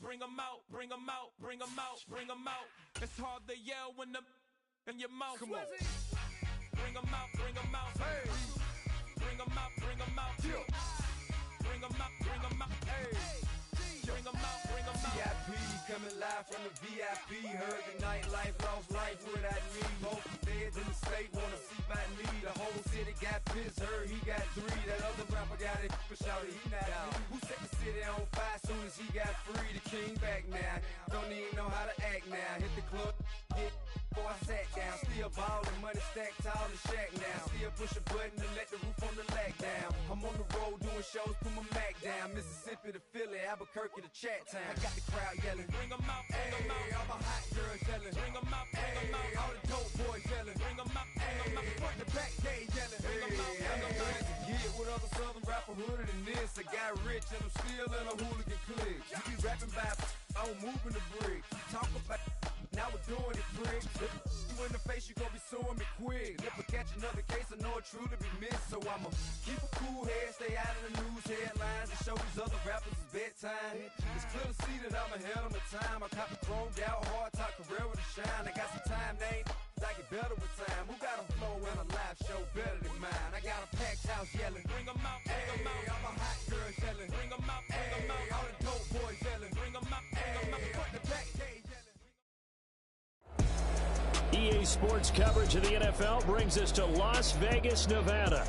bring 'em out, bring 'em out, bring 'em out, bring 'em out. It's hard to yell when the in your mouth. Come on. Bring 'em out, bring 'em out. Hey. Bring 'em out, bring 'em out. Yeah. Bring 'em out, bring 'em out. Hey. Bring 'em out, bring 'em out. VIP coming live from the VIP. Heard the nightlife, lost life without me. Most feds in the state wanna see by me. The whole city got pissed, heard he got 3. That other rapper got it, but shouted he not out. Who set the city on fire soon as he got free? The king back now, don't even know how to act now. Hit the club, get before I sat down. Still ballin', money stacked tall and shack now. Still push a button and let the roof on the lag down. I'm on the road doing shows, put my Mac down. Mississippi to Philly, Albuquerque to Chat Town. I got the crowd yelling, bring 'em out, bring 'em out. All my hot girls yelling, bring 'em out, bring 'em out. All the dope boys yelling, bring 'em out, bring 'em out. Front to back, they yelling, bring 'em out, bring 'em out. To get with other southern rapper hooded than this. I got rich and I'm still in a hooligan clique. You be rapping by, I'm moving the brick. Talk about, now we're doing it, prick. You in the face, you gon' be suing me quick. If I catch another case, I know it truly be missed. So I'ma keep a cool head, stay out of the news headlines, and show these other rappers it's bedtime. It's clear to see that I'm ahead of my time. I caught the chromed out, hard talk career with a shine. I got some time, they ain't I get better with time. Who got a flow and a live show better than mine? I got a packed house yelling, bring 'em out, bring 'em out. All my hot girls yelling, bring 'em out, bring 'em out. All the dope boys yelling, bring 'em out, bring 'em out. Front to back, they yelling. EA Sports coverage of the NFL brings us to Las Vegas, Nevada.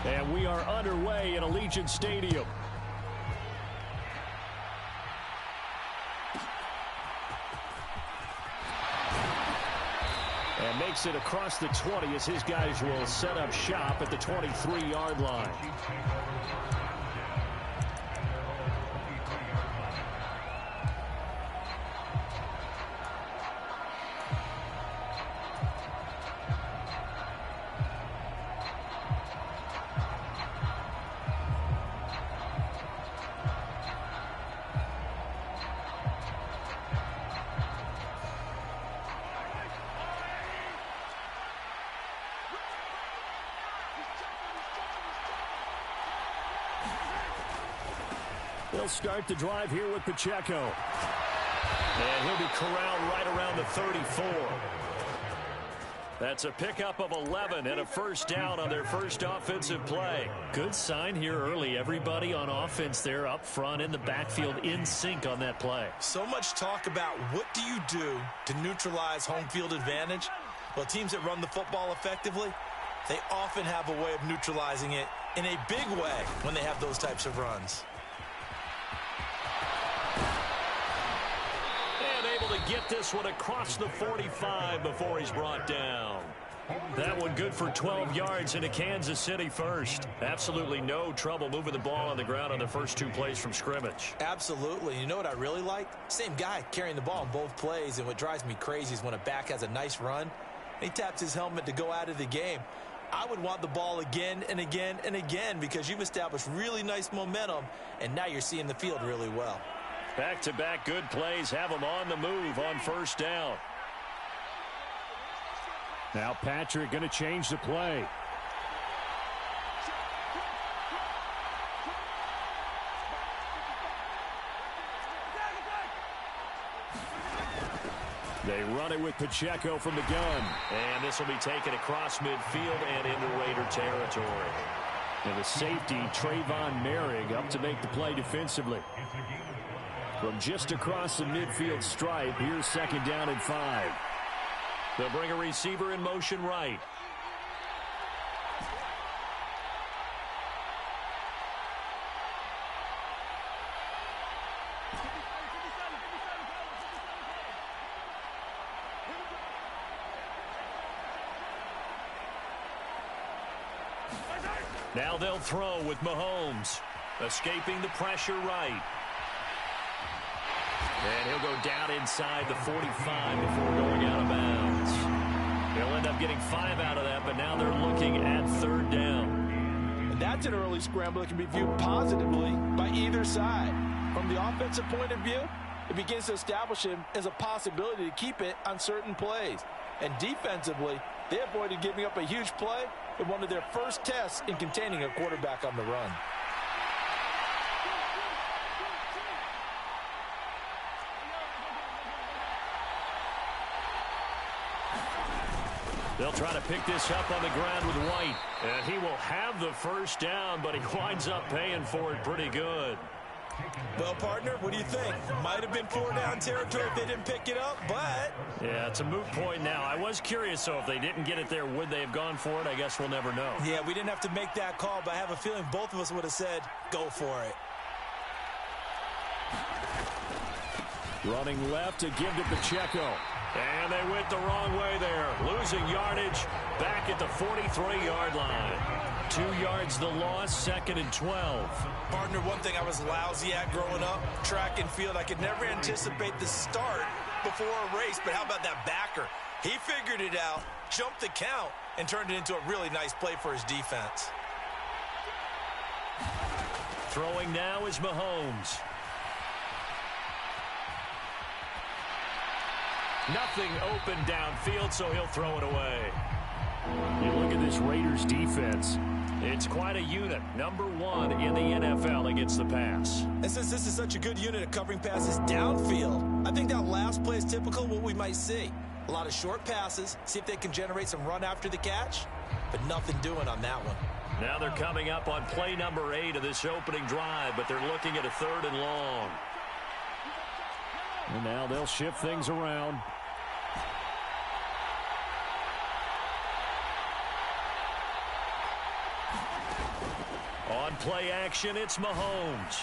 And we are underway in Allegiant Stadium. And makes it across the 20 as his guys will set up shop at the 23-yard line. They'll start the drive here with Pacheco. And he'll be corralled right around the 34. That's a pickup of 11 and a first down on their first offensive play. Good sign here early. Everybody on offense there up front in the backfield in sync on that play. So much talk about what do you do to neutralize home field advantage? Well, teams that run the football effectively, they often have a way of neutralizing it in a big way when they have those types of runs. Get this one across the 45 before he's brought down. That one good for 12 yards into Kansas City first. Absolutely no trouble moving the ball on the ground on the first 2 plays from scrimmage. Absolutely. You know what I really like? Same guy carrying the ball in both plays, and what drives me crazy is when a back has a nice run, he taps his helmet to go out of the game. I would want the ball again and again and again because you've established really nice momentum, and now you're seeing the field really well. Back-to-back good plays have them on the move on first down. Now Patrick going to change the play. They run it with Pacheco from the gun. And this will be taken across midfield and into Raider territory. And the safety, Trayvon Merrick, up to make the play defensively. From just across the midfield stripe, here's second down and 5. They'll bring a receiver in motion right. Now they'll throw with Mahomes. Escaping the pressure right. And he'll go down inside the 45 before going out of bounds. They'll end up getting 5 out of that, but now they're looking at third down. And that's an early scramble that can be viewed positively by either side. From the offensive point of view, it begins to establish him as a possibility to keep it on certain plays. And defensively, they avoided giving up a huge play in one of their first tests in containing a quarterback on the run. They'll try to pick this up on the ground with White. And he will have the first down, but he winds up paying for it pretty good. Well, partner, what do you think? Might have been 4-down territory if they didn't pick it up, but... Yeah, it's a moot point now. I was curious, so if they didn't get it there, would they have gone for it? I guess we'll never know. Yeah, we didn't have to make that call, but I have a feeling both of us would have said, go for it. Running left to give to Pacheco. And they went the wrong way there. Losing yardage back at the 43-yard line. 2 yards the loss, 2nd and 12. Partner, one thing I was lousy at growing up, track and field. I could never anticipate the start before a race, but how about that backer? He figured it out, jumped the count, and turned it into a really nice play for his defense. Throwing now is Mahomes. Nothing open downfield, so he'll throw it away. You look at this Raiders defense. It's quite a unit. Number 1 in the NFL against the pass. And since this is such a good unit of covering passes downfield, I think that last play is typical of what we might see. A lot of short passes, see if they can generate some run after the catch, but nothing doing on that one. Now they're coming up on play number 8 of this opening drive, but they're looking at a 3rd and long. And now they'll shift things around. On play action, it's Mahomes.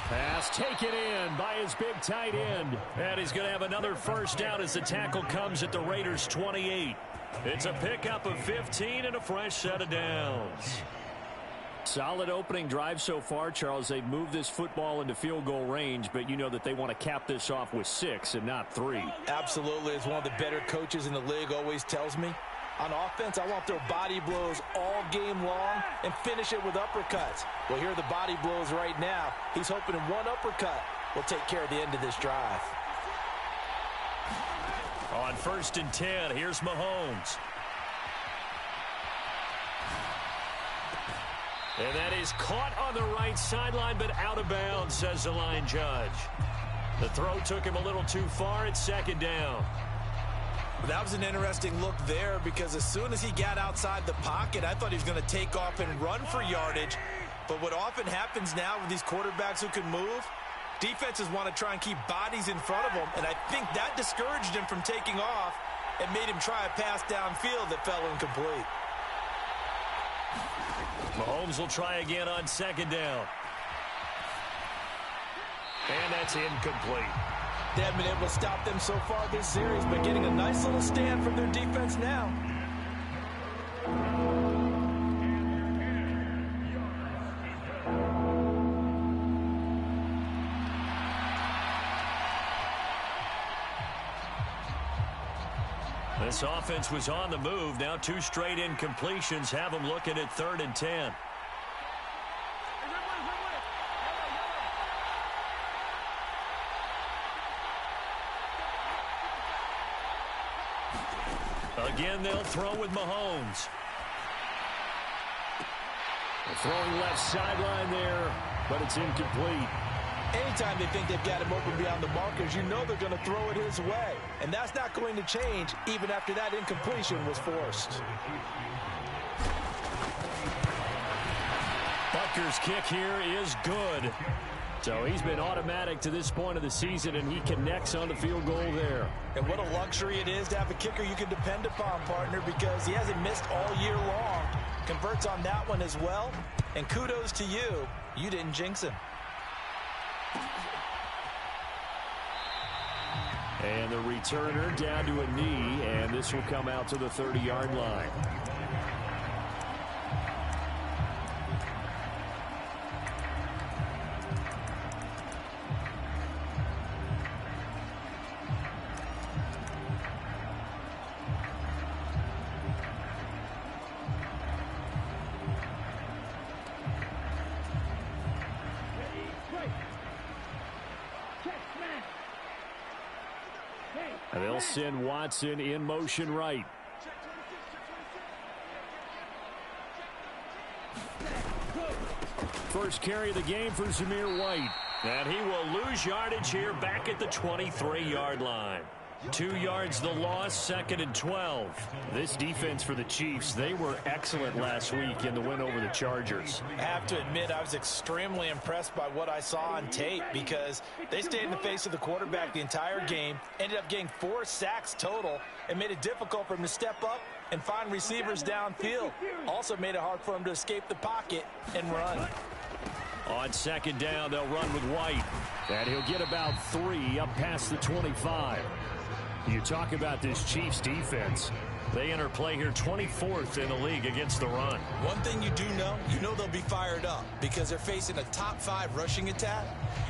Pass taken in by his big tight end. And he's going to have another first down as the tackle comes at the Raiders' 28. It's a pickup of 15 and a fresh set of downs. Solid opening drive so far, Charles. They've moved this football into field goal range, but you know that they want to cap this off with 6 and not 3. Absolutely. As one of the better coaches in the league always tells me, on offense, I want their body blows all game long and finish it with uppercuts. Well, here are the body blows right now. He's hoping in one uppercut will take care of the end of this drive. On 1st and 10, here's Mahomes. And that is caught on the right sideline, but out of bounds, says the line judge. The throw took him a little too far. It's 2nd down. That was an interesting look there because as soon as he got outside the pocket, I thought he was going to take off and run for yardage. But what often happens now with these quarterbacks who can move, defenses want to try and keep bodies in front of them, and I think that discouraged him from taking off and made him try a pass downfield that fell incomplete. Mahomes will try again on 2nd down. And that's incomplete. They haven't been able to stop them so far this series, but getting a nice little stand from their defense now. This offense was on the move. Now 2 straight incompletions have them looking at 3rd and 10. Again, they'll throw with Mahomes. They're throwing left sideline there, but it's incomplete. Anytime they think they've got him open beyond the markers, you know they're going to throw it his way. And that's not going to change even after that incompletion was forced. Butker's kick here is good. So he's been automatic to this point of the season, and he connects on the field goal there. And what a luxury it is to have a kicker you can depend upon, partner, because he hasn't missed all year long. Converts on that one as well. And kudos to you. You didn't jinx him. And the returner down to a knee, and this will come out to the 30-yard line. They'll send Watson in motion right. First carry of the game for Zamir White. And he will lose yardage here back at the 23-yard line. 2 yards the loss, 2nd and 12. This defense for the Chiefs, they were excellent last week in the win over the Chargers. I have to admit, I was extremely impressed by what I saw on tape because they stayed in the face of the quarterback the entire game, ended up getting 4 sacks total, and made it difficult for him to step up and find receivers downfield. Also made it hard for him to escape the pocket and run. On 2nd down, they'll run with White. And he'll get about 3 up past the 25. You talk about this Chiefs defense. They enter play here 24th in the league against the run. One thing you do know, they'll be fired up because they're facing a top 5 rushing attack.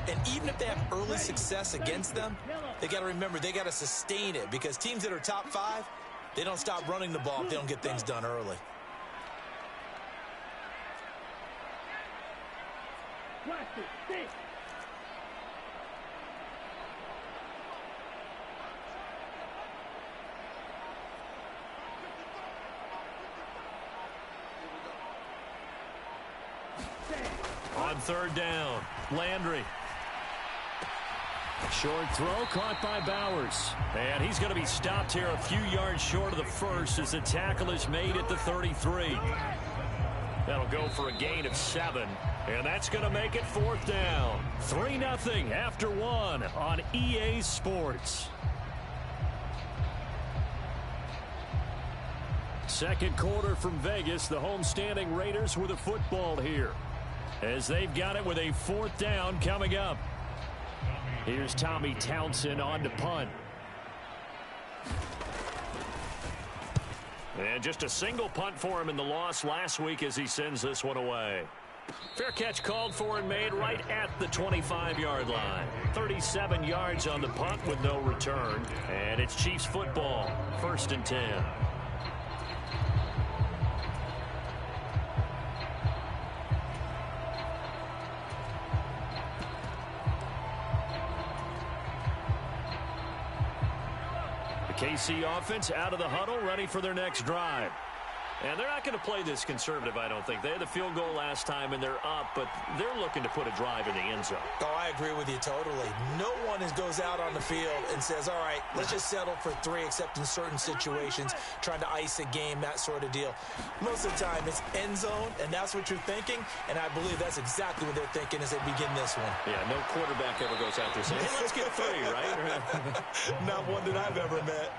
And even if they have early success against them, they got to remember they got to sustain it because teams that are top 5, they don't stop running the ball if they don't get things done early. On 3rd down, Landry. Short throw caught by Bowers. And he's going to be stopped here a few yards short of the first as the tackle is made at the 33. That'll go for a gain of 7. And that's going to make it 4th down. 3-0 after 1 on EA Sports. Second quarter from Vegas. The homestanding Raiders with a football here, as they've got it with a 4th down coming up. Here's Tommy Townsend on to punt. And just a single punt for him in the loss last week as he sends this one away. Fair catch called for and made right at the 25-yard line. 37 yards on the punt with no return. And it's Chiefs football, 1st and 10. KC offense out of the huddle, ready for their next drive. And they're not going to play this conservative, I don't think. They had the field goal last time, and they're up, but they're looking to put a drive in the end zone. Oh, I agree with you totally. No one goes out on the field and says, all right, let's just settle for 3, except in certain situations, trying to ice a game, that sort of deal. Most of the time, it's end zone, and that's what you're thinking, and I believe that's exactly what they're thinking as they begin this one. Yeah, no quarterback ever goes out there saying, hey, let's get 3, right? Not one that I've ever met.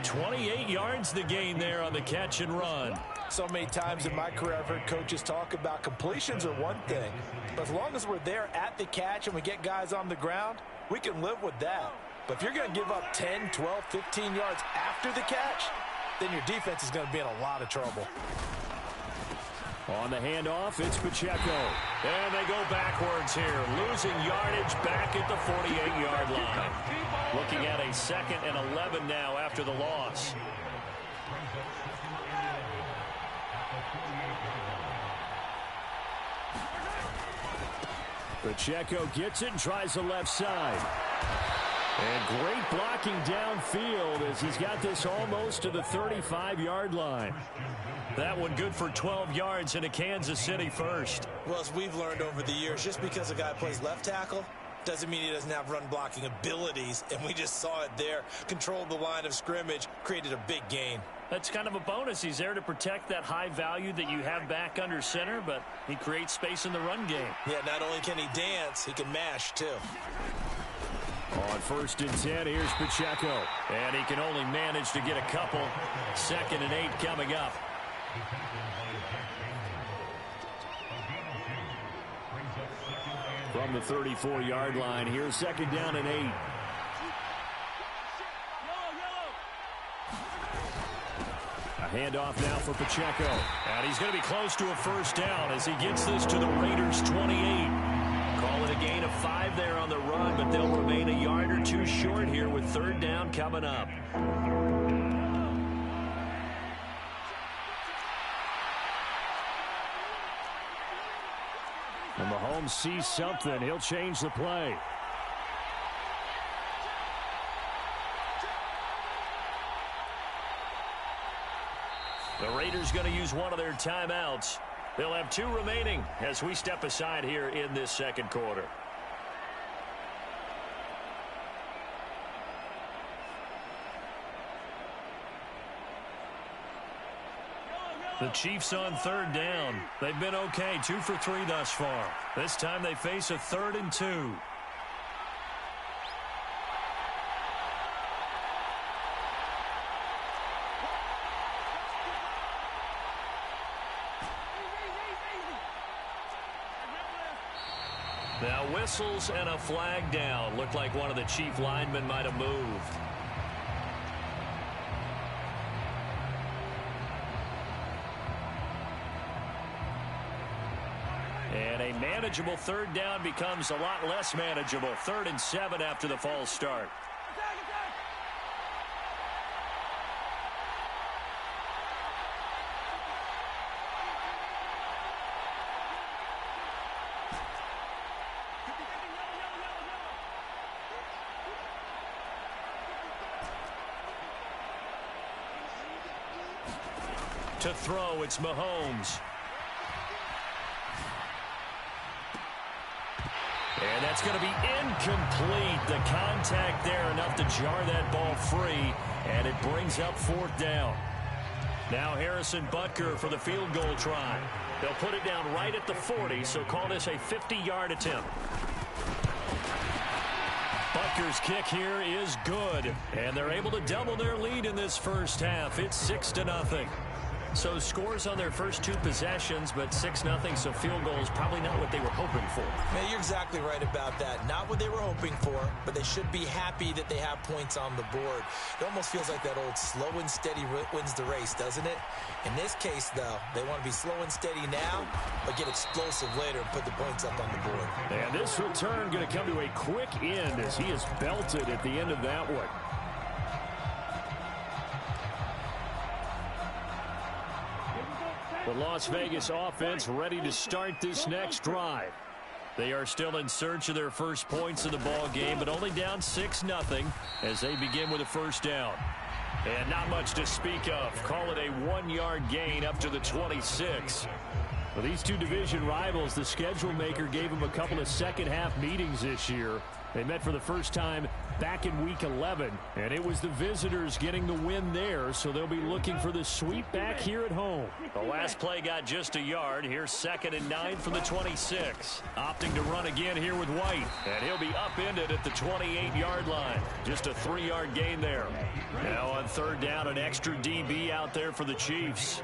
28 yards the gain there on the catch and run. So many times in my career I've heard coaches talk about completions are one thing, but as long as we're there at the catch and we get guys on the ground, we can live with that. But if you're going to give up 10, 12, 15 yards after the catch, then your defense is going to be in a lot of trouble. On the handoff, it's Pacheco. And they go backwards here, losing yardage back at the 48-yard line. Looking at a 2nd and 11 now after the loss. Pacheco gets it and tries the left side. And great blocking downfield as he's got this almost to the 35-yard line. That one good for 12 yards in a Kansas City first. Well, as we've learned over the years, just because a guy plays left tackle doesn't mean he doesn't have run blocking abilities, and we just saw it there. Controlled the line of scrimmage, created a big gain. That's kind of a bonus. He's there to protect that high value that you have back under center, but he creates space in the run game. Yeah, not only can he dance, he can mash too. On 1st and 10, here's Pacheco. And he can only manage to get a couple. 2nd and 8 coming up. From the 34-yard line, here's 2nd down and 8. A handoff now for Pacheco. And he's going to be close to a 1st down as he gets this to the Raiders' 28. Call it a gain of 5 there on the run, but they'll remain a yard or 2 short here with 3rd down coming up. And Mahomes sees something. He'll change the play. The Raiders going to use one of their timeouts. They'll have 2 remaining as we step aside here in this second quarter. The Chiefs on 3rd down. They've been okay, 2 for 3 thus far. This time they face a 3rd and 2. Now whistles and a flag down. Looked like one of the Chief linemen might have moved. And a manageable 3rd down becomes a lot less manageable. 3rd and 7 after the false start. To throw, it's Mahomes. And that's going to be incomplete. The contact there enough to jar that ball free, and it brings up 4th down. Now Harrison Butker for the field goal try. They'll put it down right at the 40, so call this a 50-yard attempt. Butker's kick here is good, and they're able to double their lead in this first half. It's 6-0. So scores on their first 2 possessions, but 6-0, so field goal is probably not what they were hoping for. Man, you're exactly right about that. Not what they were hoping for, but they should be happy that they have points on the board. It almost feels like that old slow and steady wins the race, doesn't it? In this case, though, they want to be slow and steady now, but get explosive later and put the points up on the board. And this return going to come to a quick end as he is belted at the end of that one. The Las Vegas offense ready to start this next drive. They are still in search of their first points of the ball game, but only down 6-0 as they begin with a 1st down. And not much to speak of. Call it a 1-yard gain up to the 26. For these 2 division rivals, the schedule maker gave them a couple of second-half meetings this year. They met for the first time back in Week 11, and it was the visitors getting the win there, so they'll be looking for the sweep back here at home. The last play got just a yard. Here's 2nd and 9 from the 26. Opting to run again here with White, and he'll be upended at the 28-yard line. Just a 3-yard gain there. Now on 3rd down, an extra DB out there for the Chiefs.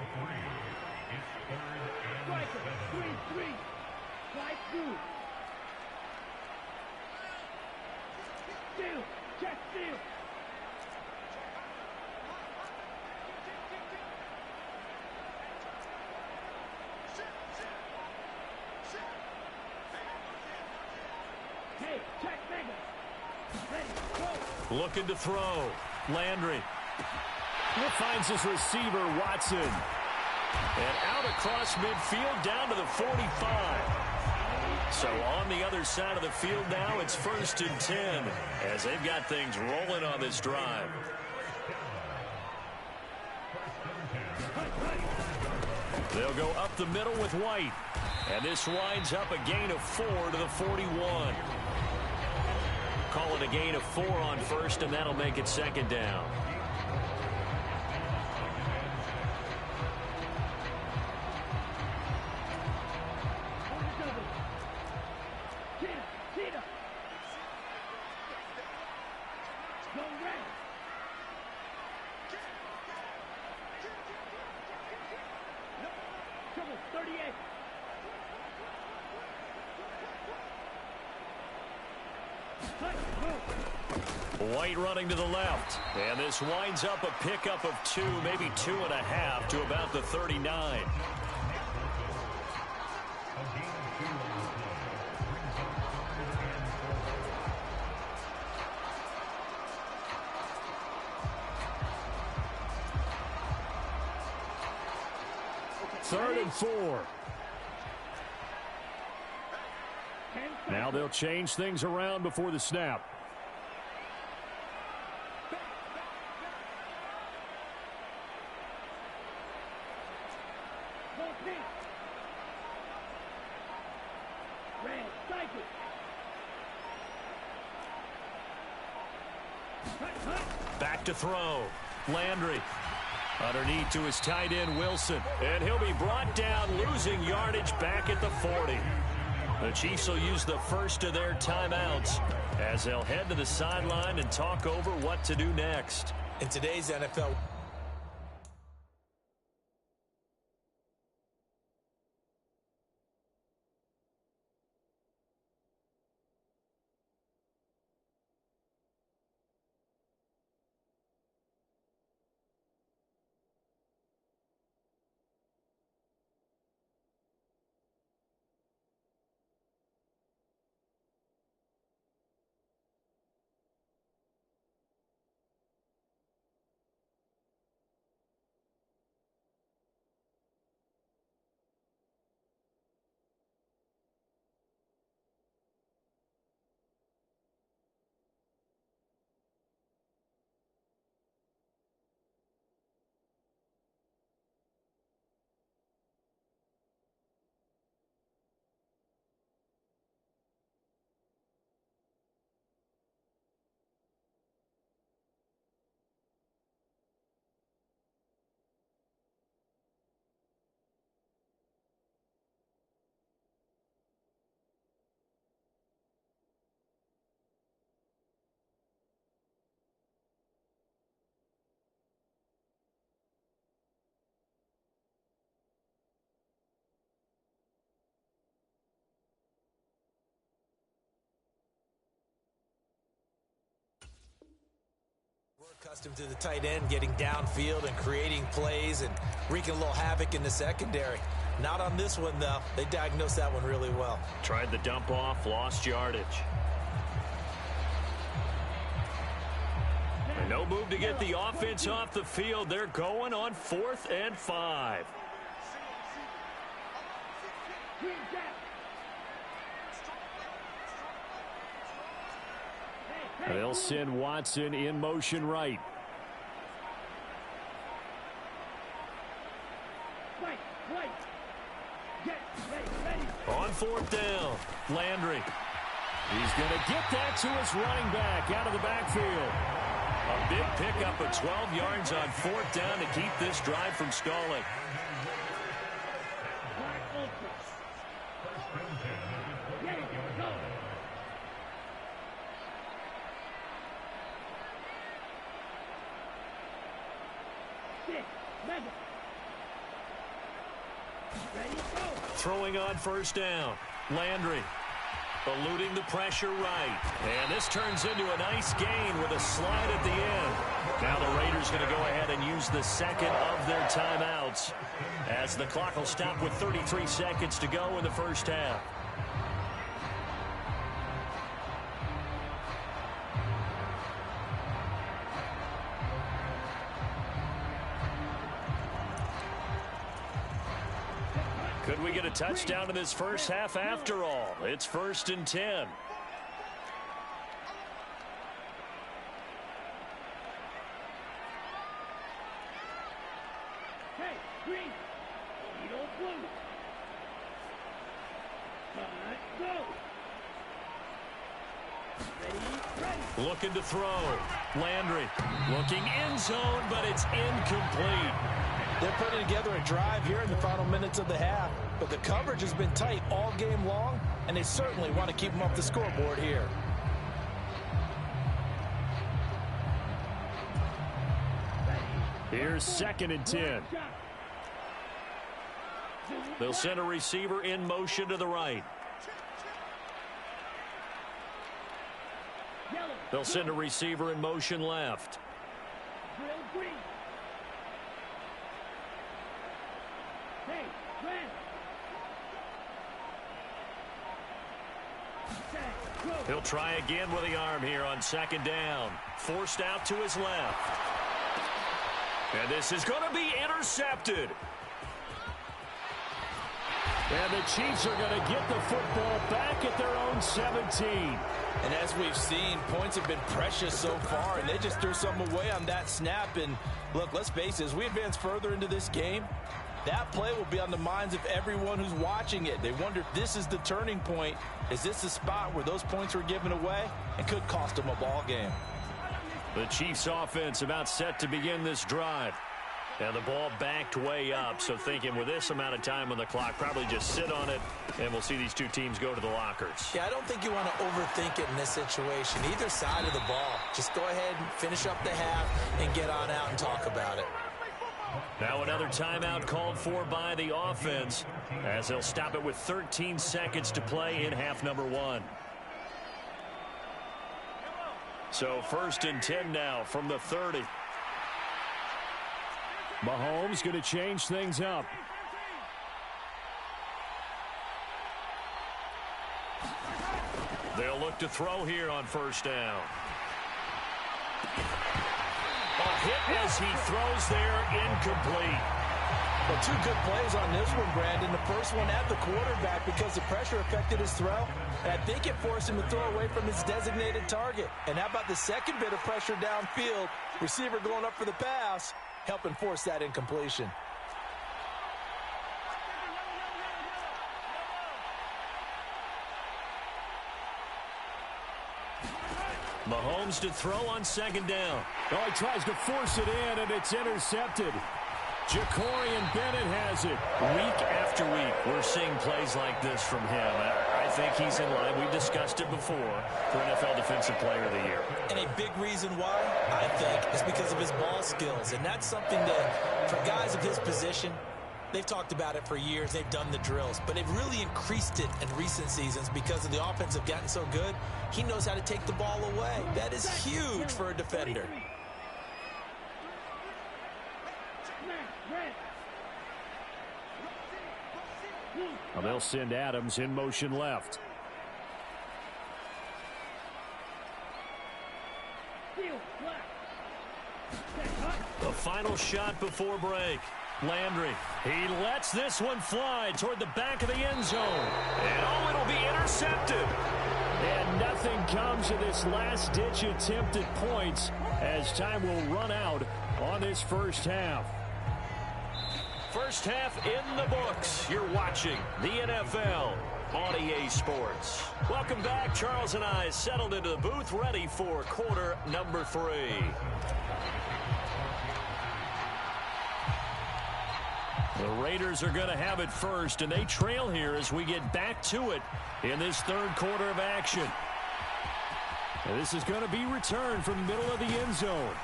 Looking to throw. Landry. He finds his receiver, Watson. And out across midfield down to the 45. So on the other side of the field now, it's 1st and 10 as they've got things rolling on this drive. They'll go up the middle with White. And this winds up a gain of 4 to the 41. Call it a gain of 4 on 1st, and that'll make it 2nd down. White running to the left, and this winds up a pickup of 2, maybe 2.5 to about the 39. Third and 4. Now they'll change things around before the snap. Back to throw. Landry. Underneath to his tight end, Wilson. And he'll be brought down, losing yardage back at the 40. The Chiefs will use the first of their timeouts as they'll head to the sideline and talk over what to do next. In today's NFL... Accustomed to the tight end getting downfield and creating plays and wreaking a little havoc in the secondary. Not on this one, though. They diagnosed that one really well. Tried the dump off, lost yardage. And no move to get the offense off the field. They're going on 4th and 5. They'll send Watson in motion right. On 4th down, Landry. He's going to get that to his running back out of the backfield. A big pickup of 12 yards on 4th down to keep this drive from stalling. Throwing on 1st down. Landry eluding the pressure right. And this turns into a nice gain with a slide at the end. Now the Raiders going to go ahead and use the second of their timeouts as the clock will stop with 33 seconds to go in the first half. Could we get a touchdown in this first half after all? It's 1st and 10. Looking to throw. Landry looking end zone, but it's incomplete. They're putting together a drive here in the final minutes of the half, but the coverage has been tight all game long, and they certainly want to keep them off the scoreboard here. Here's 2nd and 10. They'll send a receiver in motion to the right. They'll send a receiver in motion left. He'll try again with the arm here on 2nd down. Forced out to his left. And this is going to be intercepted. And the Chiefs are going to get the football back at their own 17. And as we've seen, points have been precious so far, and they just threw some away on that snap. And look, let's face it, as we advance further into this game, That play will be on the minds of everyone who's watching it. They wonder if this is the turning point. Is this the spot where those points were given away and could cost them a ball game? The Chiefs offense about set to begin this drive. And the ball backed way up, so thinking with this amount of time on the clock, probably just sit on it, and we'll see these two teams go to the lockers. Yeah, I don't think you want to overthink it in this situation. Either side of the ball. Just go ahead and finish up the half and get on out and talk about it. Now another timeout called for by the offense, as they'll stop it with 13 seconds to play in half number 1. So 1st and 10 now from the 30. Mahomes going to change things up. They'll look to throw here on 1st down. A hit as he throws there, incomplete. Well, 2 good plays on this one, Brandon. The first one at the quarterback because the pressure affected his throw. And I think it forced him to throw away from his designated target. And how about the second bit of pressure downfield? Receiver going up for the pass, helping force that incompletion. Mahomes to throw on 2nd down. Oh, he tries to force it in, and it's intercepted. Jacorian Bennett has it. Week after week, we're seeing plays like this from him. I think he's in line. We've discussed it before for NFL Defensive Player of the Year. And a big reason why, I think, is because of his ball skills. And that's something that, for guys of his position, they've talked about it for years. They've done the drills. But they've really increased it in recent seasons because of the offense have gotten so good. He knows how to take the ball away. That is huge for a defender. Well, they'll send Adams in motion left. The final shot before break. Landry, he lets this one fly toward the back of the end zone. And oh, it'll be intercepted. And nothing comes of this last-ditch attempt at points as time will run out on this first half. First half in the books. You're watching the NFL on EA Sports. Welcome back. Charles and I settled into the booth, ready for quarter number 3. The Raiders are going to have it first, and they trail here as we get back to it in this 3rd quarter of action. And this is going to be returned from the middle of the end zone.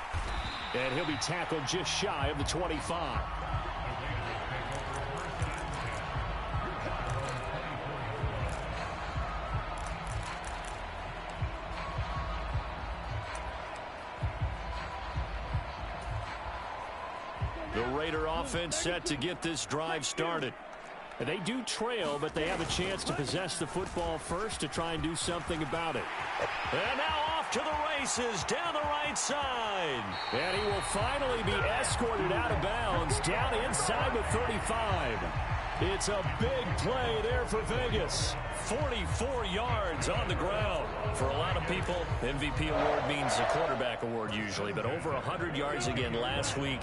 And he'll be tackled just shy of the 25. The Raider offense set to get this drive started. And they do trail, but they have a chance to possess the football first to try and do something about it. And now off to the races down the right side. And he will finally be escorted out of bounds down inside the 35. It's a big play there for Vegas. 44 yards on the ground. For a lot of people, MVP award means a quarterback award usually, but over 100 yards again last week.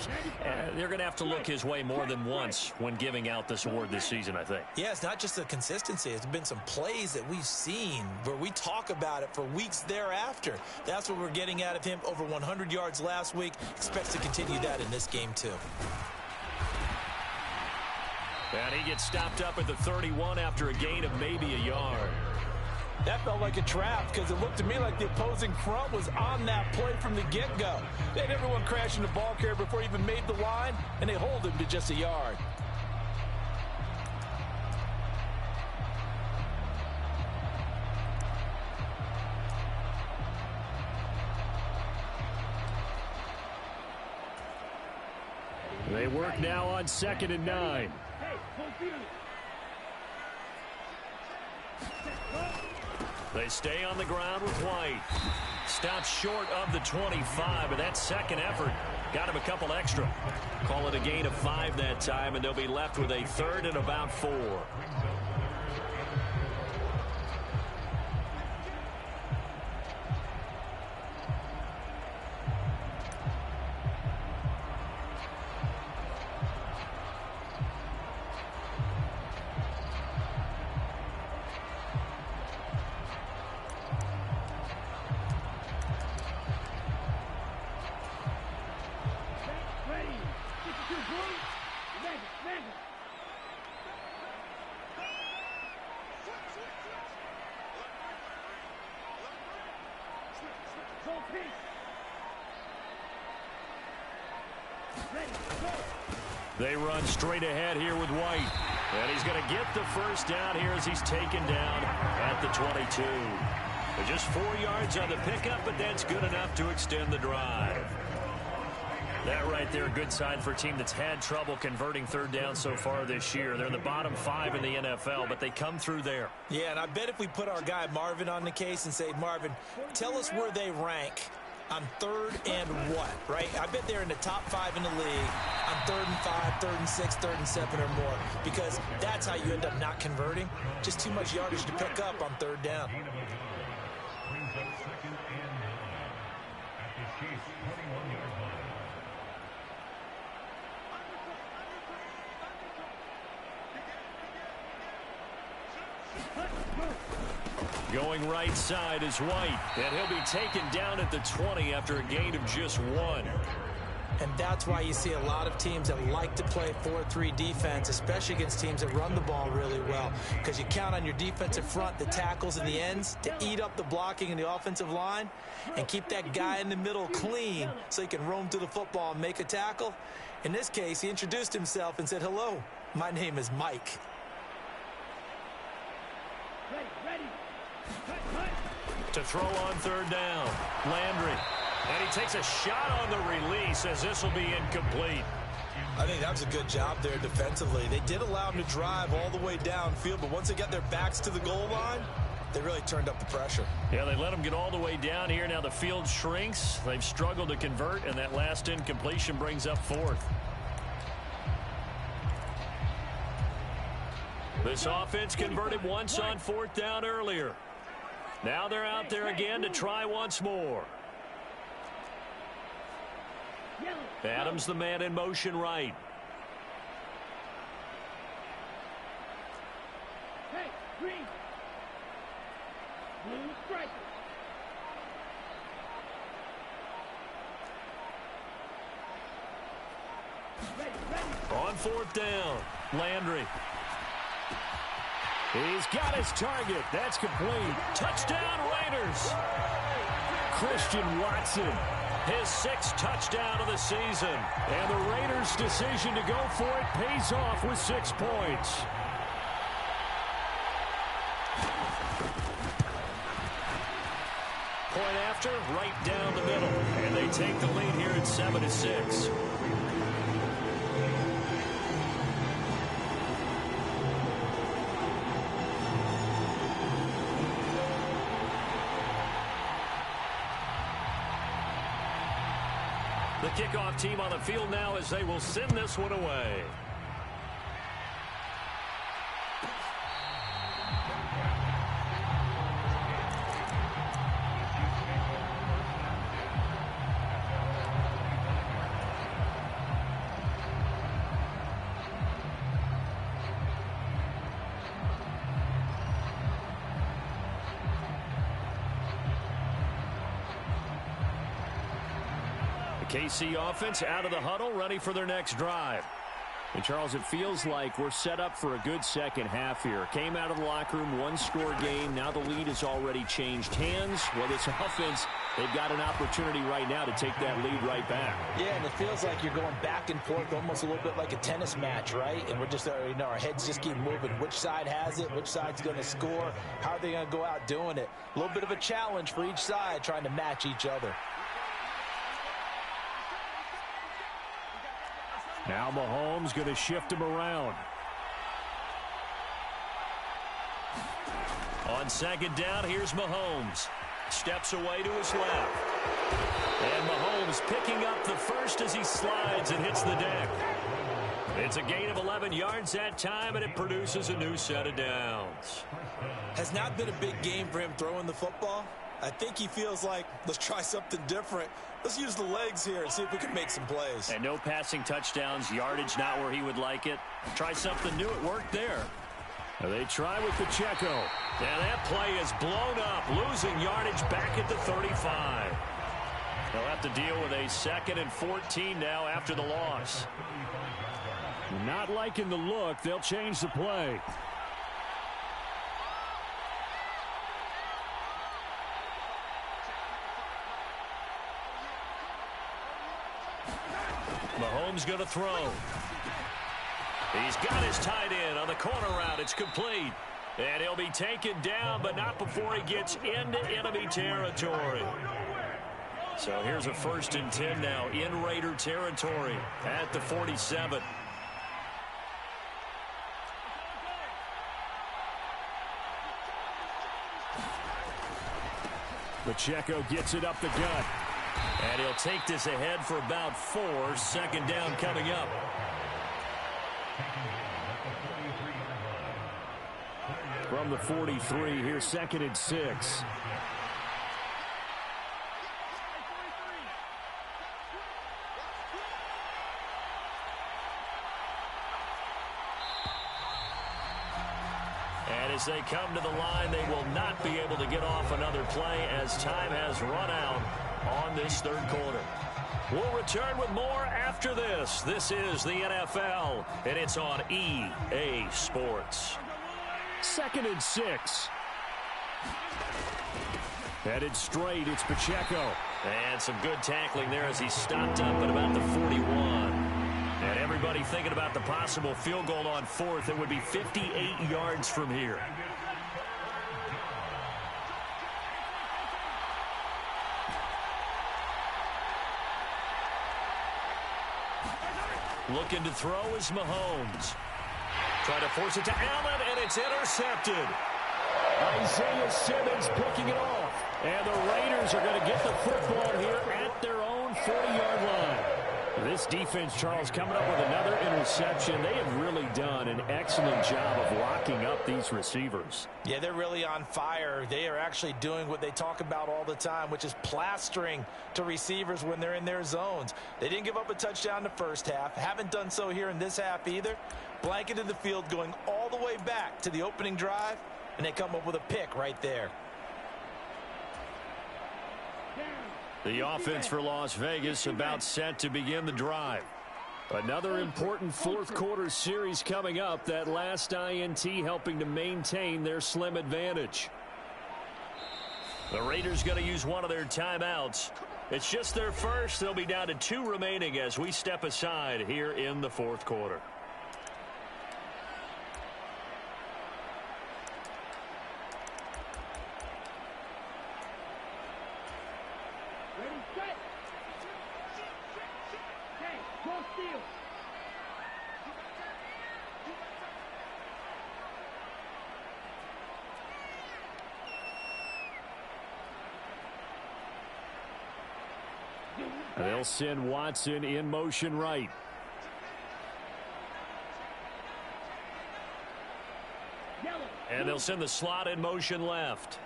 They're going to have to look his way more than once when giving out this award this season, I think. Yeah, it's not just the consistency. It's been some plays that we've seen where we talk about it for weeks thereafter. That's what we're getting out of him. Over 100 yards last week. Expects to continue that in this game, too. And he gets stopped up at the 31 after a gain of maybe a yard. That felt like a trap because it looked to me like the opposing front was on that play from the get-go. They had everyone crashing the ball carrier before he even made the line, and they hold him to just a yard. They work now on 2nd and 9. They stay on the ground with White. Stops short of the 25, but that second effort got him a couple extra. Call it a gain of 5 that time, and they'll be left with a 3rd and about 4. They run straight ahead here with White. And he's going to get the first down here as he's taken down at the 22. Just 4 yards on the pickup, but that's good enough to extend the drive. That right there, a good sign for a team that's had trouble converting third down so far this year. They're in the bottom 5 in the NFL, but they come through there. Yeah, and I bet if we put our guy Marvin on the case and say, Marvin, tell us where they rank on third and what, right? I bet they're in the top 5 in the league on 3rd and 5, 3rd and 6, 3rd and 7 or more, because that's how you end up not converting. Just too much yardage to pick up on third down. Going right side is White, and he'll be taken down at the 20 after a gain of just 1. And that's why you see a lot of teams that like to play 4-3 defense, especially against teams that run the ball really well, because you count on your defensive front, the tackles and the ends, to eat up the blocking in the offensive line and keep that guy in the middle clean so he can roam through the football and make a tackle. In this case, he introduced himself and said, "Hello, my name is Mike." To throw on third down, Landry. And he takes a shot on the release as this will be incomplete. I think that was a good job there defensively. They did allow him to drive all the way downfield, but once they got their backs to the goal line, they really turned up the pressure. Yeah, they let him get all the way down here. Now the field shrinks. They've struggled to convert, and that last incompletion brings up 4th. This offense converted once on 4th down earlier. Now they're out there again to try once more. Adams, the man in motion right. Hey, green. Blue striker. On 4th down, Landry. He's got his target. That's complete. Touchdown, Raiders. Christian Watson, his 6th touchdown of the season. And the Raiders' decision to go for it pays off with 6 points. Point after, right down the middle. And they take the lead here at 7-6. The kickoff team on the field now as they will send this one away. KC offense out of the huddle, ready for their next drive. And Charles, it feels like we're set up for a good second half here. Came out of the locker room, 1-score game. Now the lead has already changed hands. Well, this offense, they've got an opportunity right now to take that lead right back. Yeah, and it feels like you're going back and forth almost a little bit like a tennis match, right? And we're just, our heads just keep moving. Which side has it? Which side's going to score? How are they going to go out doing it? A little bit of a challenge for each side trying to match each other. Now Mahomes going to shift him around. On 2nd down, here's Mahomes. Steps away to his left. And Mahomes picking up the first as he slides and hits the deck. It's a gain of 11 yards that time, and it produces a new set of downs. Has not been a big game for him throwing the football. I think he feels like, let's try something different. Let's use the legs here and see if we can make some plays. And no passing touchdowns, yardage not where he would like it. Try something new. It worked there. They try with Pacheco. And that play is blown up, losing yardage back at the 35. They'll have to deal with a 2nd and 14 now after the loss. Not liking the look. They'll change the play. Mahomes going to throw. He's got his tight end on the corner route. It's complete. And he'll be taken down, but not before he gets into enemy territory. So here's a 1st and 10 now in Raider territory at the 47. Pacheco gets it up the gut. And he'll take this ahead for about 4. 2nd down coming up. From the 43, here's 2nd and 6. And as they come to the line, they will not be able to get off another play as time has run out on this 3rd quarter. We'll return with more after this. This is the NFL, and it's on EA Sports. 2nd and 6. Headed straight, it's Pacheco. And some good tackling there as he stopped up at about the 41. And everybody thinking about the possible field goal on 4th. It would be 58 yards from here. Looking to throw is Mahomes. Try to force it to Allen, and it's intercepted. Isaiah Simmons picking it off. And the Raiders are going to get the football here at their own 40-yard line. This defense, Charles, coming up with another interception. They have really done an excellent job of locking up these receivers. Yeah, they're really on fire. They are actually doing what they talk about all the time, which is plastering to receivers when they're in their zones. They didn't give up a touchdown in the first half. Haven't done so here in this half either. Blanketed the field going all the way back to the opening drive, and they come up with a pick right there. The offense for Las Vegas about set to begin the drive. Another important 4th quarter series coming up. That last INT helping to maintain their slim advantage. The Raiders going to use one of their timeouts. It's just their first. They'll be down to 2 remaining as we step aside here in the 4th quarter. They'll send Watson in motion right. And they'll send the slot in motion left.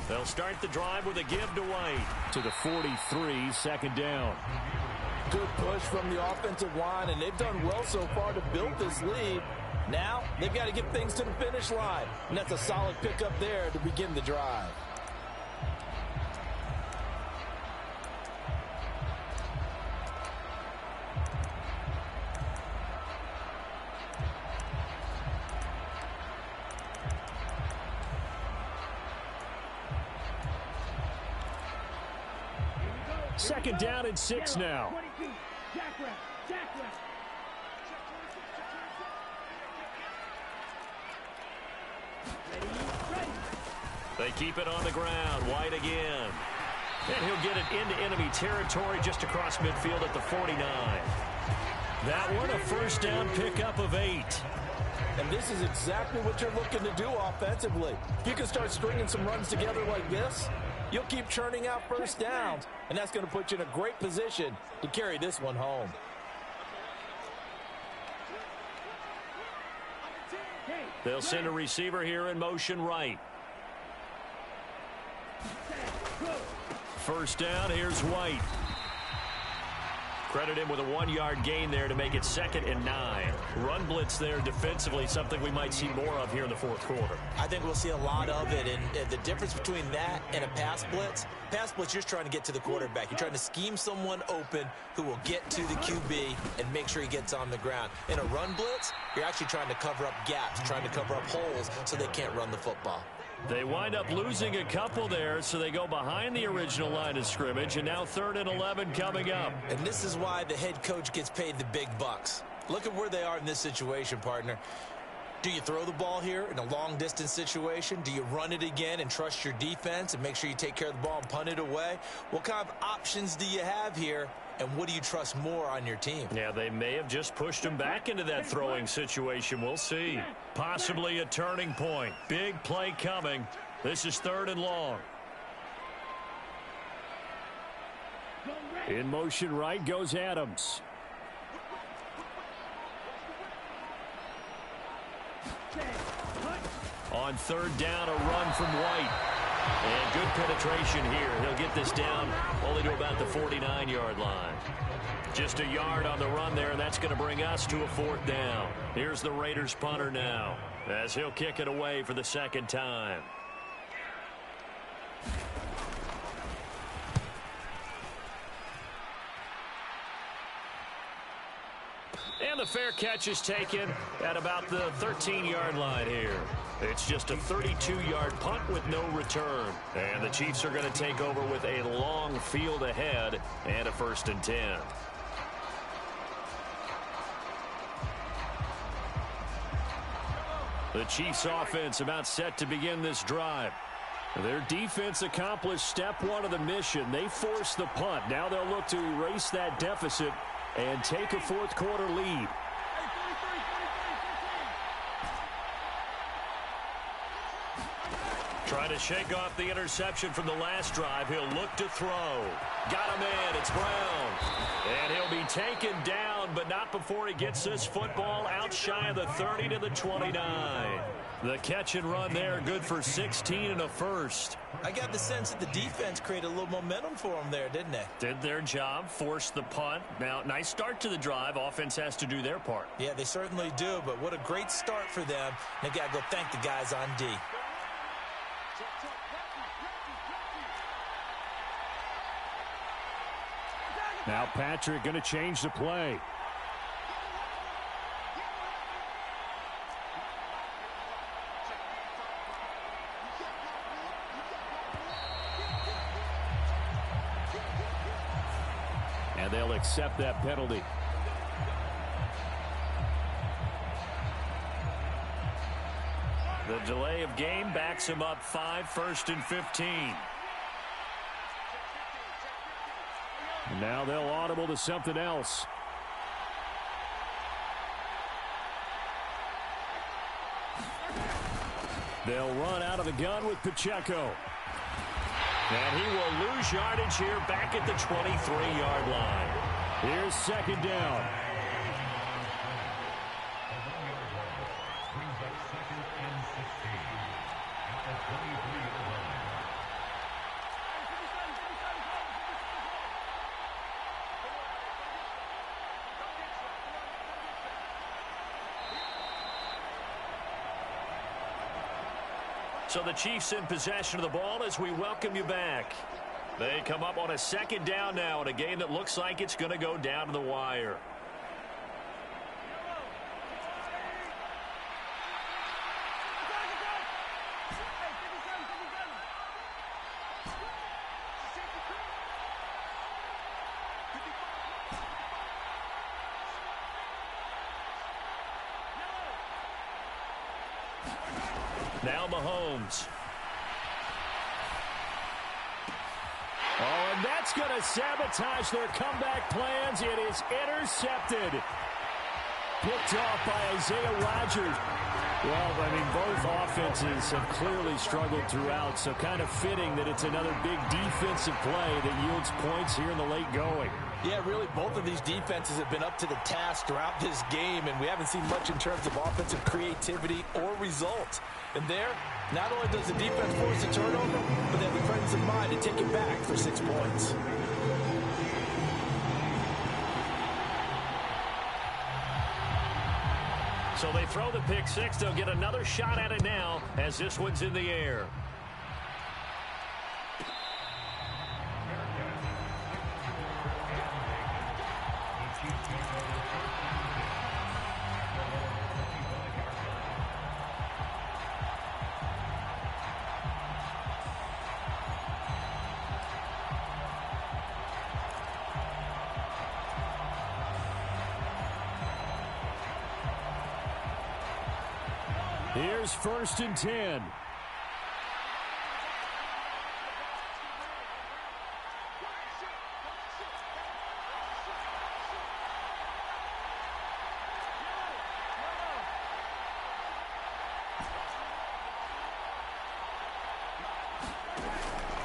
They'll start the drive with a give to White. To the 43, 2nd down. Good push from the offensive line, and they've done well so far to build this lead. Now, they've got to get things to the finish line, and that's a solid pickup there to begin the drive. Second down and 6 now. They keep it on the ground. White again. And he'll get it into enemy territory just across midfield at the 49. That one a 1st down pickup of 8. And this is exactly what you're looking to do offensively. If you can start stringing some runs together like this, you'll keep churning out 1st downs, and that's going to put you in a great position to carry this one home. They'll send a receiver here in motion right. 1st down, here's White. Credit him with a 1-yard gain there to make it 2nd and 9. Run blitz there defensively, something we might see more of here in the fourth quarter. I think we'll see a lot of it, and the difference between that and a pass blitz, you're just trying to get to the quarterback. You're trying to scheme someone open who will get to the QB and make sure he gets on the ground. In a run blitz, you're actually trying to cover up gaps, trying to cover up holes so they can't run the football. They wind up losing a couple there, so they go behind the original line of scrimmage, and now 3rd and 11 coming up. And this is why the head coach gets paid the big bucks. Look at where they are in this situation, partner. Do you throw the ball here in a long-distance situation? Do you run it again and trust your defense and make sure you take care of the ball and punt it away? What kind of options do you have here, and what do you trust more on your team? Yeah, they may have just pushed him back into that throwing situation. We'll see. Possibly a turning point. Big play coming. This is 3rd and long. In motion right goes Adams. On 3rd down, a run from White. And good penetration here. He'll get this down only to about the 49-yard line. Just a yard on the run there, and that's going to bring us to a 4th down. Here's the Raiders punter now, as he'll kick it away for the 2nd time. And the fair catch is taken at about the 13-yard line here. It's just a 32-yard punt with no return. And the Chiefs are going to take over with a long field ahead and a 1st and 10. The Chiefs offense about set to begin this drive. Their defense accomplished step 1 of the mission. They forced the punt. Now they'll look to erase that deficit and take a fourth quarter lead. Trying to shake off the interception from the last drive. He'll look to throw. Got him in. It's Brown. And he'll be taken down, but not before he gets this football out shy of the 30 to the 29. The catch and run there, good for 16 and a first. I got the sense that the defense created a little momentum for them there, didn't they? Did their job, forced the punt. Now, nice start to the drive. Offense has to do their part. Yeah, they certainly do, but what a great start for them. They got to go thank the guys on D. Now Patrick going to change the play. And they'll accept that penalty. The delay of game backs him up 5, 1st and 15. Now they'll audible to something else. They'll run out of the gun with Pacheco. And he will lose yardage here back at the 23-yard line. Here's 2nd down. So the Chiefs in possession of the ball as we welcome you back. They come up on a 2nd down now in a game that looks like it's going to go down to the wire. Now Mahomes. Oh, and that's going to sabotage their comeback plans. It is intercepted. Picked off by Isaiah Rodgers. Well, I mean, both offenses have clearly struggled throughout, so kind of fitting that it's another big defensive play that yields points here in the late going. Yeah, really, both of these defenses have been up to the task throughout this game, and we haven't seen much in terms of offensive creativity or results. And there, not only does the defense force a turnover, but they have the presence of mind to take it back for 6 points. So they throw the pick six. They'll get another shot at it now as this one's in the air. Here's 1st and 10.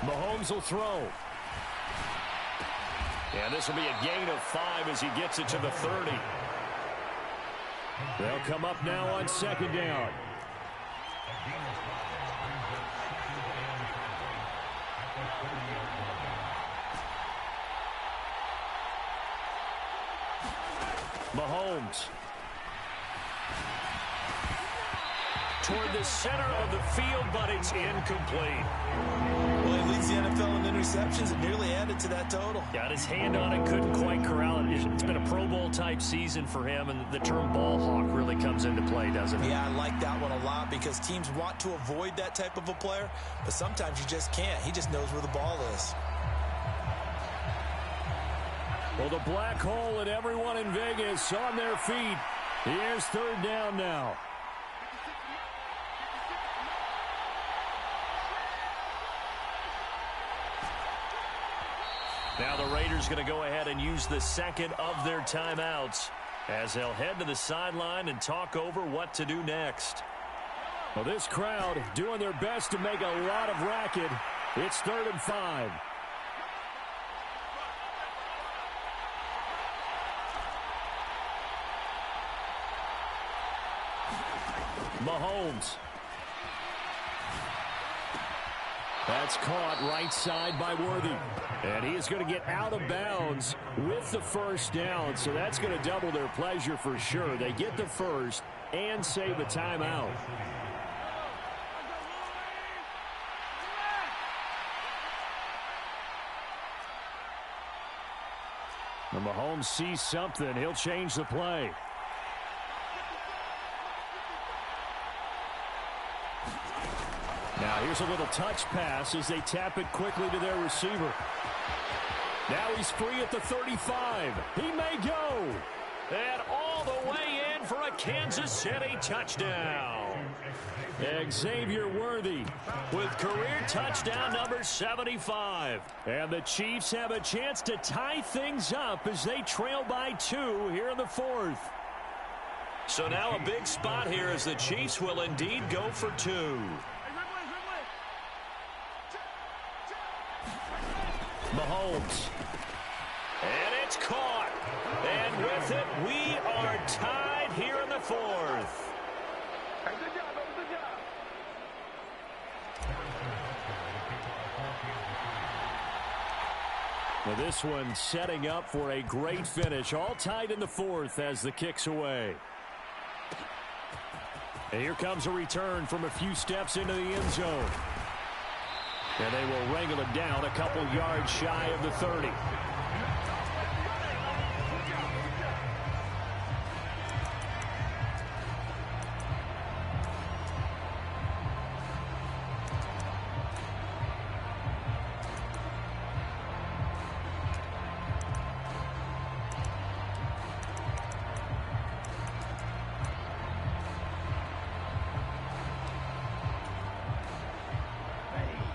Mahomes will throw. And this will be a gain of 5 as he gets it to the 30. They'll come up now on 2nd down. Mahomes. Toward the center of the field, but it's incomplete. Well, he leads the NFL in interceptions and nearly added to that total. Got his hand on it, couldn't quite corral it. It's been a Pro Bowl-type season for him, and the term ball hawk really comes into play, doesn't it? Yeah, I like that one a lot because teams want to avoid that type of a player, but sometimes you just can't. He just knows where the ball is. Well, the black hole and everyone in Vegas on their feet. Here's 3rd down now. Now the Raiders going to go ahead and use the 2nd of their timeouts as they'll head to the sideline and talk over what to do next. Well, this crowd doing their best to make a lot of racket. It's 3rd and 5. Mahomes. That's caught right side by Worthy. And he is going to get out of bounds with the 1st down. So that's going to double their pleasure for sure. They get the 1st and save a timeout. And Mahomes sees something. He'll change the play. Now here's a little touch pass as they tap it quickly to their receiver. Now he's free at the 35. He may go. And all the way in for a Kansas City touchdown. Xavier Worthy with career touchdown number 75. And the Chiefs have a chance to tie things up as they trail by 2 here in the 4th. So now a big spot here as the Chiefs will indeed go for 2. Mahomes. And it's caught. And with it, we are tied here in the 4th. Well, this one setting up for a great finish. All tied in the 4th as the kick's away. And here comes a return from a few steps into the end zone. And they will wrangle it down a couple yards shy of the 30.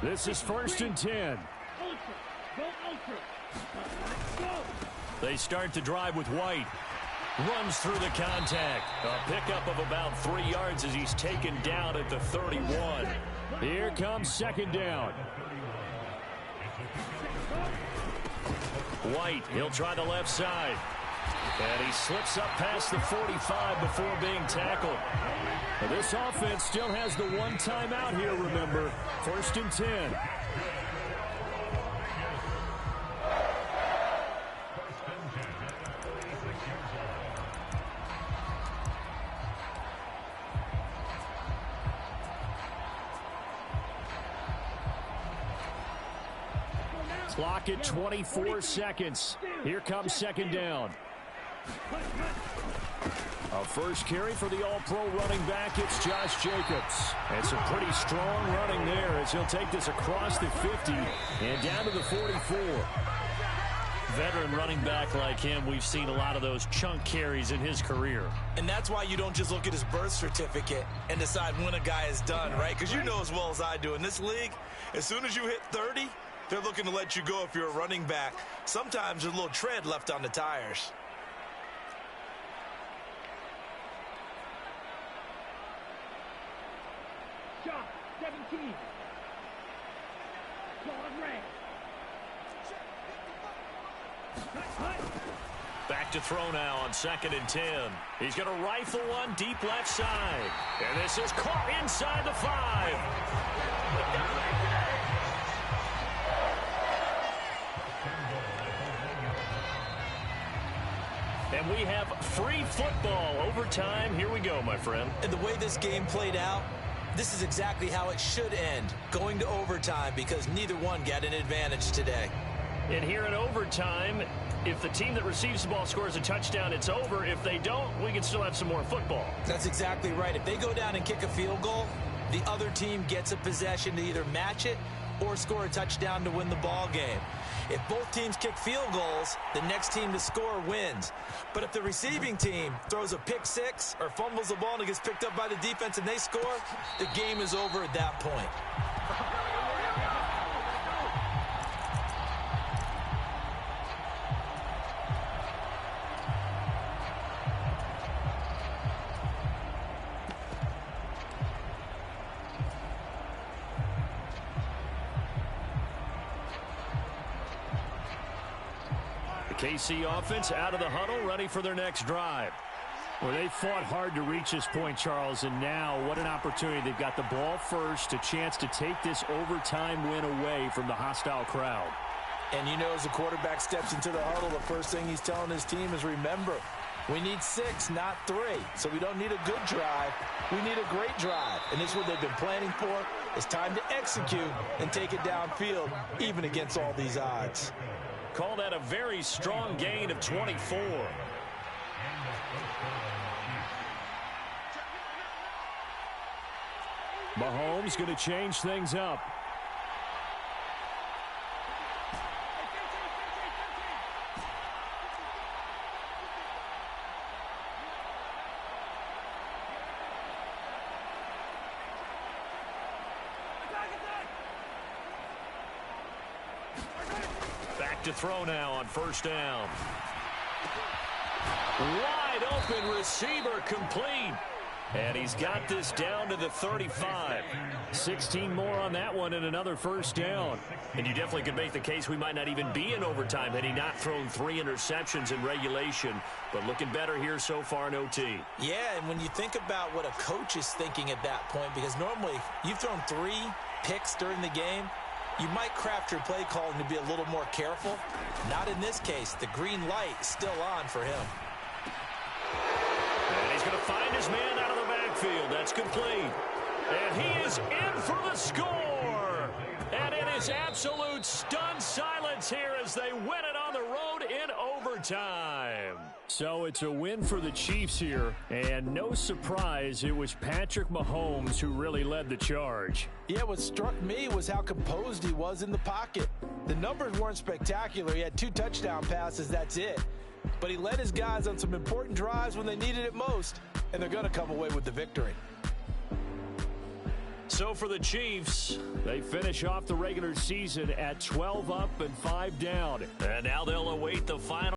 This is 1st and 10. They start to drive with White. Runs through the contact. A pickup of about 3 yards as he's taken down at the 31. Here comes 2nd down. White, he'll try the left side. And he slips up past the 45 before being tackled. Now this offense still has the 1 timeout here, remember. 1st and 10. Clock at 24 seconds. Here comes second down. A first carry for the all-pro running back. It's Josh Jacobs. And some pretty strong running there as he'll take this across the 50 and down to the 44. Veteran running back like him, we've seen a lot of those chunk carries in his career. And that's why you don't just look at his birth certificate and decide when a guy is done, right? Because you know as well as I do, in this league, as soon as you hit 30, they're looking to let you go if you're a running back. Sometimes there's a little tread left on the tires. Shot 17. Back to throw now on 2nd and 10. He's going to rifle one deep left side. And this is caught inside the 5. And we have free football overtime. Here we go, my friend. And the way this game played out, this is exactly how it should end, going to overtime, because neither one got an advantage today. And here in overtime, if the team that receives the ball scores a touchdown, it's over. If they don't, we can still have some more football. That's exactly right. If they go down and kick a field goal, the other team gets a possession to either match it or score a touchdown to win the ball game. If both teams kick field goals, the next team to score wins. But if the receiving team throws a pick six or fumbles the ball and it gets picked up by the defense and they score, the game is over at that point. KC offense out of the huddle, ready for their next drive. Well, they fought hard to reach this point, Charles, and now what an opportunity. They've got the ball first, a chance to take this overtime win away from the hostile crowd. And you know, as the quarterback steps into the huddle, the first thing he's telling his team is, remember, we need 6, not 3. So we don't need a good drive. We need a great drive. And this is what they've been planning for. It's time to execute and take it downfield, even against all these odds. Call that a very strong gain of 24. Mahomes going to change things up. To throw now on first down. Wide open receiver complete. And he's got this down to the 35. 16 more on that one and another first down. And you definitely could make the case we might not even be in overtime had he not thrown 3 interceptions in regulation. But looking better here so far in OT. Yeah, and when you think about what a coach is thinking at that point, because normally you've thrown 3 picks during the game, you might craft your play calling to be a little more careful. Not in this case. The green light is still on for him. And he's going to find his man out of the backfield. That's complete. And he is in for the score. And it is absolute stunned silence here as they win it on the road in overtime. So it's a win for the Chiefs here, and no surprise, it was Patrick Mahomes who really led the charge. Yeah, what struck me was how composed he was in the pocket. The numbers weren't spectacular. He had 2 touchdown passes, that's it. But he led his guys on some important drives when they needed it most, and they're going to come away with the victory. So for the Chiefs, they finish off the regular season at 12 up and 5 down. And now they'll await the final.